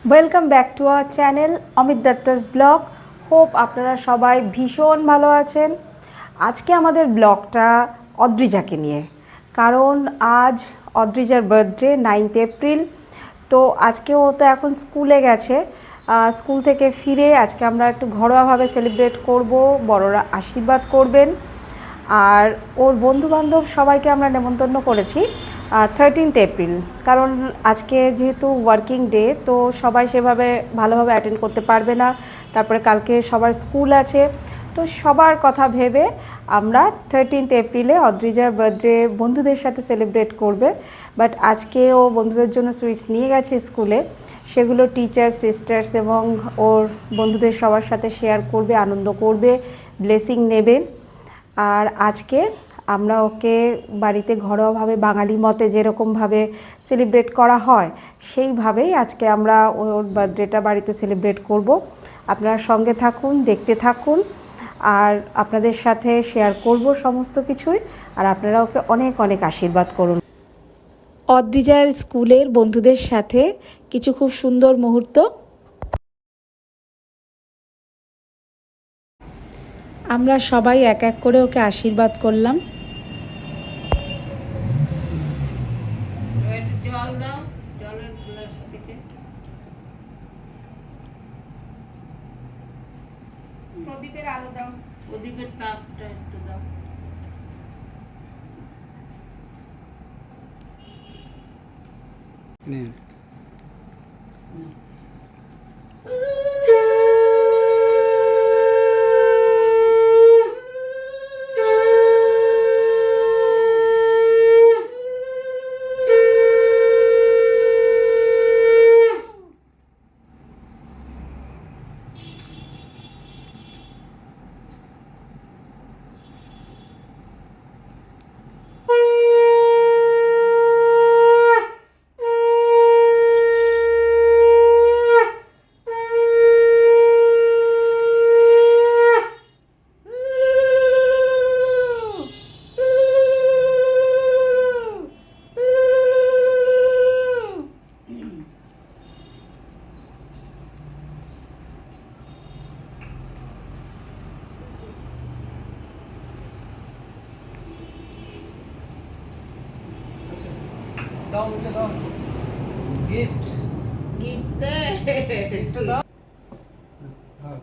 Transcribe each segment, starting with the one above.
Welcome back to our channel Amit Dutta's vlog. Hope আপনারা সবাই ভীষণ ভালো আছেন। আজকে আমাদের ব্লগটা অদ্রিজাকে নিয়ে, কারণ আজ অদ্রিজার বার্থডে 9th এপ্রিল। তো আজকে ও তো এখন স্কুলে গেছে, স্কুল থেকে ফিরে আজকে আমরা একটু ঘরোয়াভাবে সেলিব্রেট করব, বড়রা আশীর্বাদ করবেন। আর ওর বন্ধুবান্ধব সবাইকে আমরা নেমন্তন্ন করেছি 13th এপ্রিল, কারণ আজকে যেহেতু ওয়ার্কিং ডে তো সবাই সেভাবে ভালোভাবে অ্যাটেন্ড করতে পারবে না। তারপরে কালকে সবার স্কুল আছে, তো সবার কথা ভেবে আমরা 13th এপ্রিলে অদ্রিজার বার্থডে বন্ধুদের সাথে সেলিব্রেট করবে। বাট আজকে ও বন্ধুদের জন্য সুইটস নিয়ে গেছে স্কুলে, সেগুলো টিচার, সিস্টার্স এবং ওর বন্ধুদের সবার সাথে শেয়ার করবে, আনন্দ করবে, ব্লেসিং নেবে। আর আজকে আমরা ওকে বাড়িতে ঘরোয়াভাবে বাঙালি মতে যেরকমভাবে সেলিব্রেট করা হয় সেইভাবেই আজকে আমরা ওর বার্থডেটা বাড়িতে সেলিব্রেট করব। আপনারা সঙ্গে থাকুন, দেখতে থাকুন, আর আপনাদের সাথে শেয়ার করব সমস্ত কিছুই। আর আপনারা ওকে অনেক অনেক আশীর্বাদ করুন। অদ্রিজার স্কুলের বন্ধুদের সাথে কিছু খুব সুন্দর মুহূর্ত। আমরা সবাই এক এক করে ওকে আশীর্বাদ করলাম। জল দাও, জলের গ্লাস থেকে প্রদীপের আলো দাও, প্রদীপের তাপটা একটু দাও। দাও মুঝে দাও গিফট গিফট দে, গিফট দাও। হ্যাঁ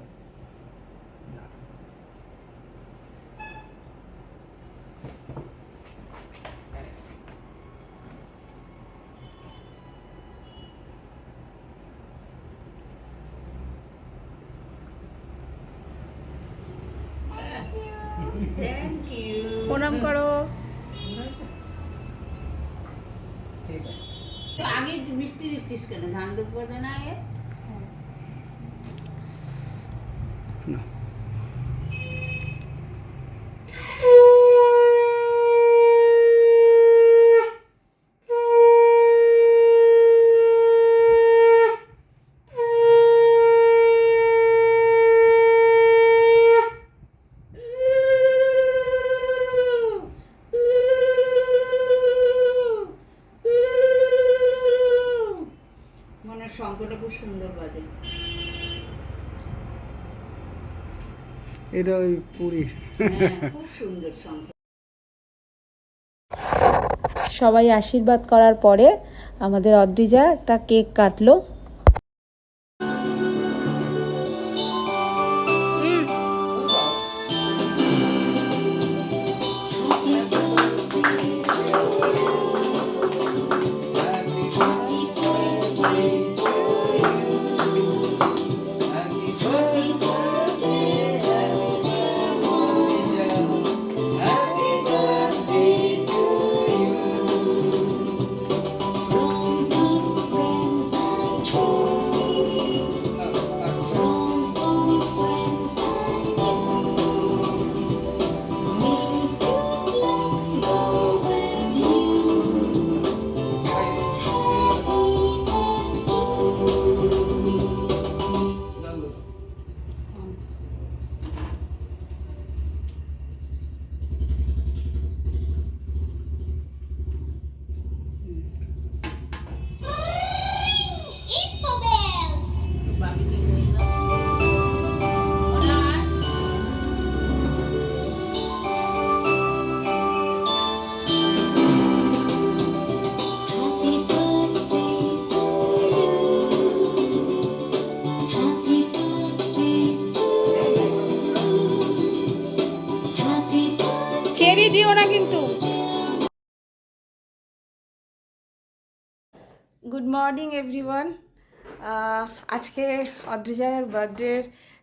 থ্যাংক ইউ। প্রণাম করো। ঠিক আছে। তো আগে মিষ্টি দিচ্ছিস কেন? ধান দুপুরে না আগে? মনের শঙ্কটা খুব সুন্দর বাজে। এটা ওই পুরী। হ্যাঁ, খুব সুন্দর শঙ্খ। সবাই আশীর্বাদ করার পরে আমাদের অদ্রিজা একটা কেক কাটলো। Morning everyone. আজকে অদ্রিজার বার্থডের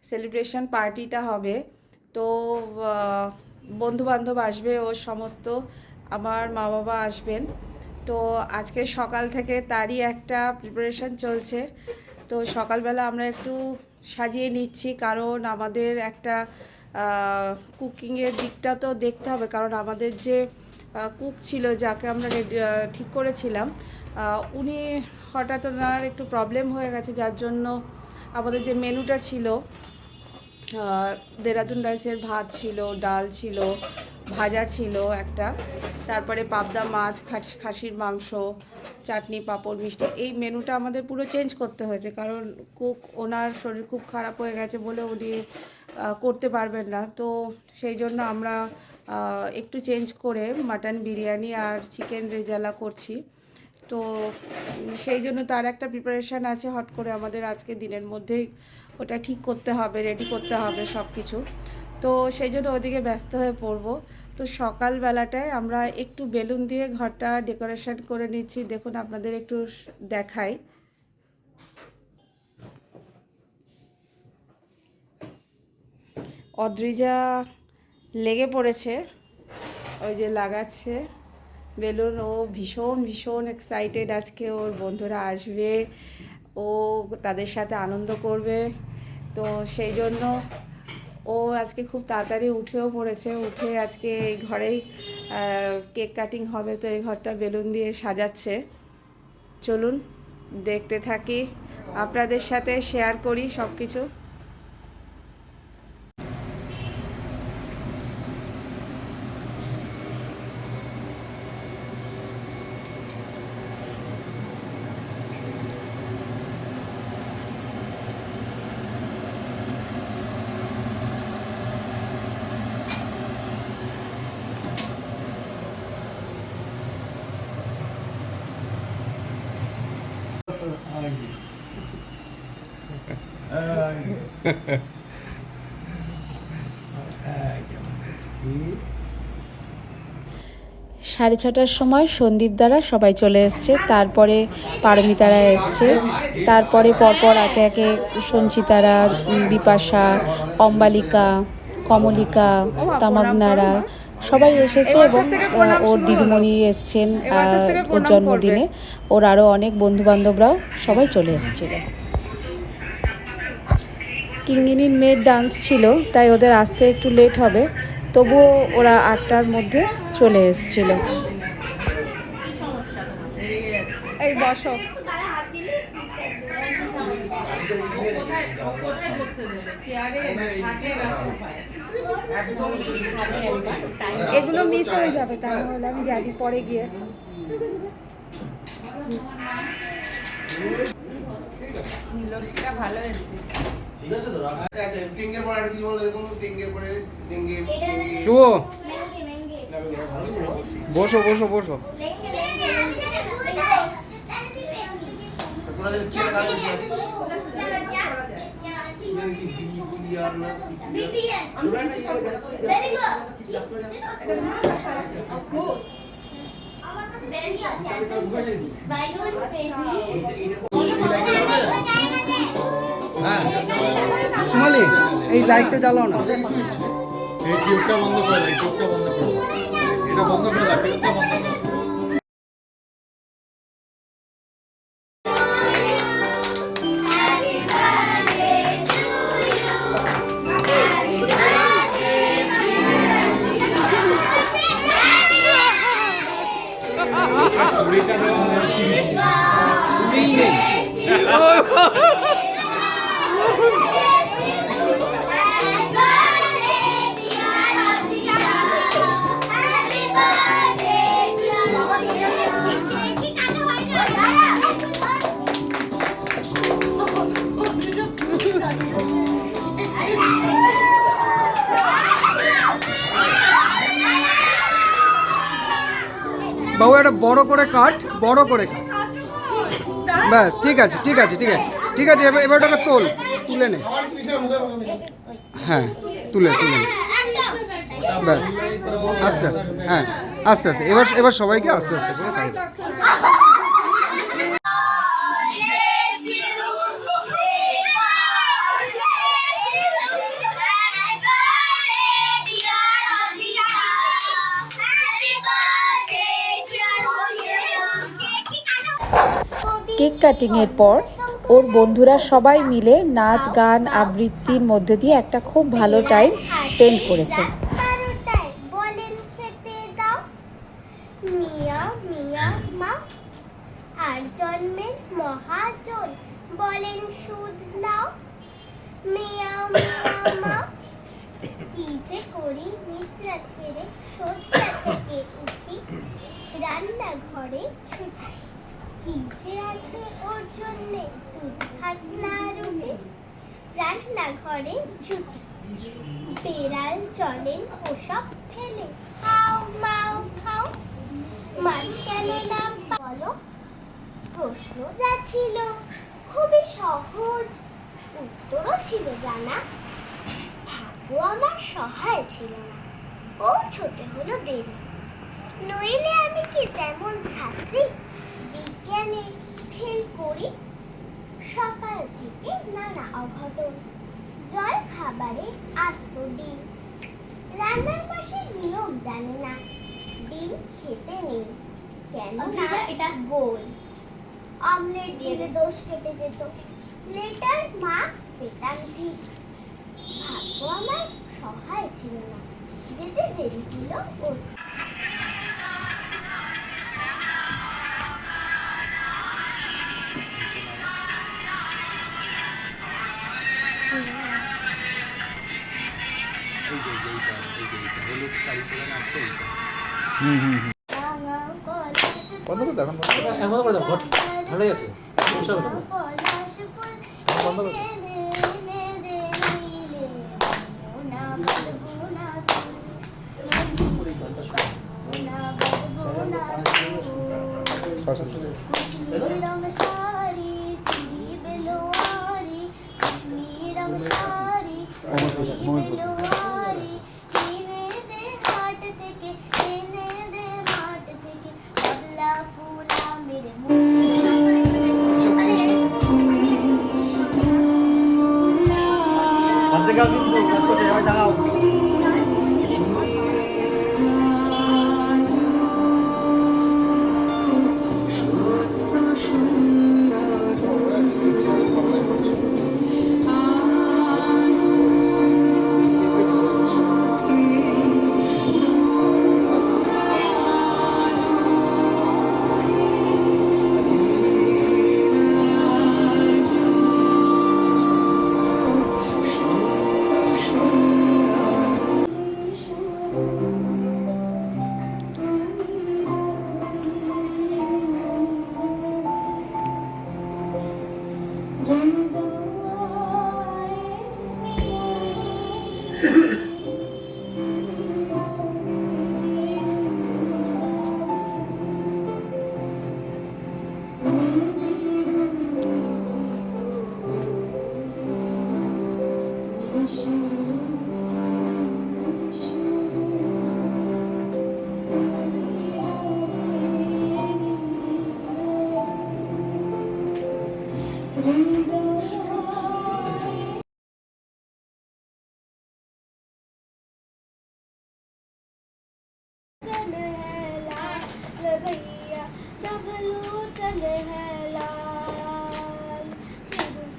সেলিব্রেশন পার্টিটা হবে, তো বন্ধুবান্ধব আসবে, ওর সমস্ত আমার মা বাবা আসবেন। তো আজকে সকাল থেকে তারই একটা প্রিপারেশন চলছে। তো সকালবেলা আমরা একটু সাজিয়ে নিচ্ছি, কারণ আমাদের একটা কুকিংয়ের দিকটা তো দেখতে হবে, কারণ আমাদের যে কুক ছিল, যাকে আমরা ঠিক করেছিলাম, উনি হঠাৎ ওনার একটু প্রবলেম হয়ে গেছে, যার জন্য আমাদের যে মেনুটা ছিল, দেরাদুন রাইসের ভাত ছিল, ডাল ছিল, ভাজা ছিল একটা, তারপরে পাবদা মাছ, খাসির মাংস, চাটনি, পাঁপড়, মিষ্টি, এই মেনুটা আমাদের পুরো চেঞ্জ করতে হয়েছে, কারণ কুক ওনার শরীর খুব খারাপ হয়ে গেছে বলে উনি করতে পারবেন না। তো সেই জন্য আমরা একটু চেঞ্জ করে মাটন বিরিয়ানি আর চিকেন রেজালা করছি। তো সেই জন্য তার একটা প্রিপারেশান আছে, হট করে আমাদের আজকে দিনের মধ্যেই ওটা ঠিক করতে হবে, রেডি করতে হবে সব কিছু। তো সেই জন্য ওদিকে ব্যস্ত হয়ে পড়বো। তো সকালবেলাটায় আমরা একটু বেলুন দিয়ে ঘরটা ডেকোরেশন করে নিচ্ছি, দেখুন আপনাদের একটু দেখাই। অদ্রিজা লেগে পড়েছে, ওই যে লাগাচ্ছে বেলুন। ও ভীষণ ভীষণ এক্সাইটেড, আজকে ওর বন্ধুরা আসবে, ও তাদের সাথে আনন্দ করবে। তো সেই জন্য ও আজকে খুব তাড়াতাড়ি উঠেও পড়েছে, উঠে আজকে এই ঘরেই কেক কাটিং হবে, তো এই ঘরটা বেলুন দিয়ে সাজাচ্ছে। চলুন দেখতে থাকি, আপনাদের সাথে শেয়ার করি সব কিছু। সাড়ে ছটার সময় সন্দীপ দ্বারা সবাই চলে এসছে, তারপরে পারমিতারা এসছে, তারপরে পরপর একে একে সঞ্চিতারা, বিপাশা, অম্বালিকা, কমলিকা, তামাগনারা সবাই এসেছে, এবং ওর দিদিমণি এসছেন ওর জন্মদিনে, ওর আরও অনেক বন্ধুবান্ধবরাও সবাই চলে এসেছিল। কিঙ্গিনীর মেয়ের ডান্স ছিল, তাই ওদের আসতে একটু লেট হবে, তবুও ওরা 8টার মধ্যে চলে এসেছিল। এই বসো। এগুলো মিস হয়ে যাবে, তাহলে আমি জানি পরে গিয়ে। ভালো হয়েছে। ঠিক আছে তো আচ্ছা টিঙ্গের পরে আর কি বল, এরকম টিঙ্গের পরে টিঙ্গে শুভ বসো বসো বসো। তোরা যে কি লাগা দিছিস কি বিটিআর না সিটিআর তোরা না এটা ভেরি গুড অফ কোর্স আমার কাছে ভেরি আছে বাইগুন পেজি। হ্যাঁ সুমালি এই লাইটটা জ্বালাও না, এই টিউবটা বন্ধ করে, এই টিউবটা বন্ধ করো, এটা বন্ধ করে দাও, টিউবটা বন্ধ করো। বাবু একটা বড় করে কাট, বড় করে কাট, ব্যাস ঠিক আছে ঠিক আছে ঠিক আছে ঠিক আছে। এবার ওটাকে তুলে নে, হ্যাঁ তুলে নে, ব্যাস আস্তে আস্তে, হ্যাঁ আস্তে আস্তে, এবার সবাইকে আস্তে আস্তে করে খাই। কেক কাটিংয়ের পর ওর বন্ধুরা সবাই মিলে নাচ গান আবৃত্তির মধ্যে দিয়ে একটা খুব ভালো টাইম স্পেন্ড করেছে। বলেন খেতে দাও মিয়া মিয়া মা, আর জন্মের মহাজন বলেন সুদ লাও মিয়া মিয়া মা। কি যে করি নিদ্রা ছেড়ে শয্যা থেকে উঠি, রান্নাঘরে ছুটি। কি যে আছে ওর জন্যে দুধ ভাত না রুটি, রান্নাঘরে জুটি। বেড়াল চলেন ওসব ফেলে, খাও মাও খাও। মাছ কেন না বলো, প্রশ্ন যা ছিল খুবই সহজ, উত্তরও ছিল জানা। ভাগ্য আমার সহায় ছিল না, পৌঁছতে হলো দেরি। নইলে আমি কি তেমন ছাত্রী, বিজ্ঞানে ফেল করি। সকাল থেকে নানা অঘটন, জল খাবারে আস্ত ডিম। রান্নার মাসের নিয়ম জানে না, ডিম খেতে নেই কেন না এটা গোল। অমলেট দিলে দোষ কেটে যেত, লেটার মার্কস পেতাম ঠিক। ভাগ্য আমার সহায় ছিল না, যেতে দেরি হলো ওর। বন্ধ করে দেখুন, এমন করে দাও, ঘট ভালোই আছে, সমস্যা হবে না। বন্ধ করে भैया जगलू चले है लाल,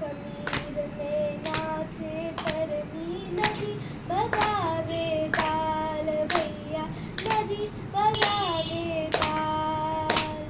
समीर में नाचे करनी नदी बजावे ताल। भैया नदी बजावे ताल,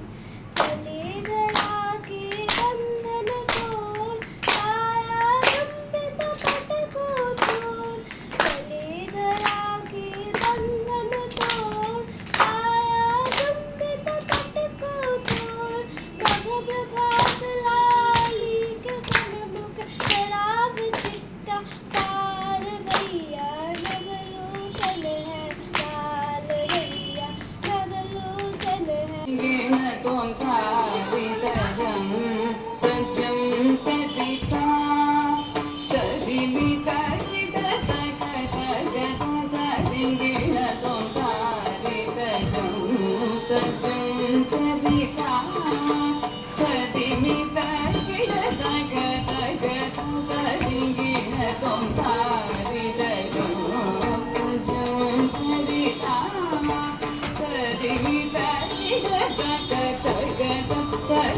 चले धरा के बंधन तोड़, आया लंबे तो पट को छोड़। चले धरा के बंधन तोड़, आया लंबे तो पट को छोड़। कब प्रभात लाली के सनमुख शराब चिट्टा पार। भैया जगलू चले है लाल, भैया जगलू चले है।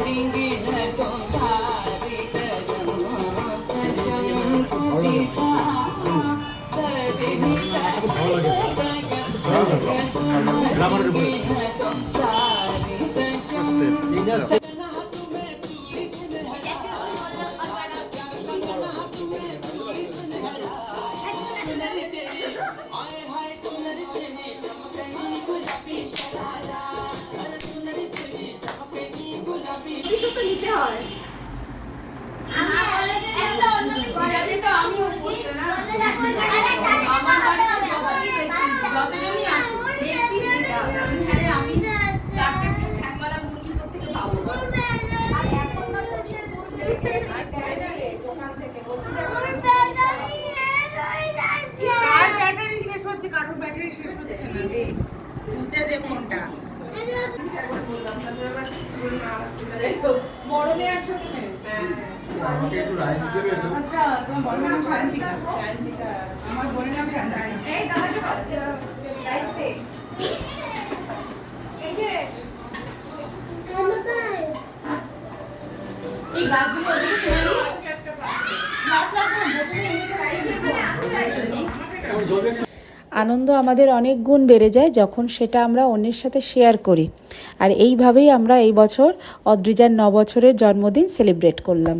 Ring গ্রামারের উপরে এই যা ব্যাটারি শেষ হচ্ছে, কারোর ব্যাটারি শেষ হচ্ছে না রে, তুলতে দে ফোনটা। আচ্ছা, তোমার বোনের নাম সায়ন্তিকা? আমার বোনের নাম সায়ন্তিকা। আনন্দ আমাদের অনেক গুণ বেড়ে যায় যখন সেটা আমরা অন্যের সাথে শেয়ার করি। আর এইভাবেই আমরা এই বছর অদ্রিজার 9 বছরের জন্মদিন সেলিব্রেট করলাম।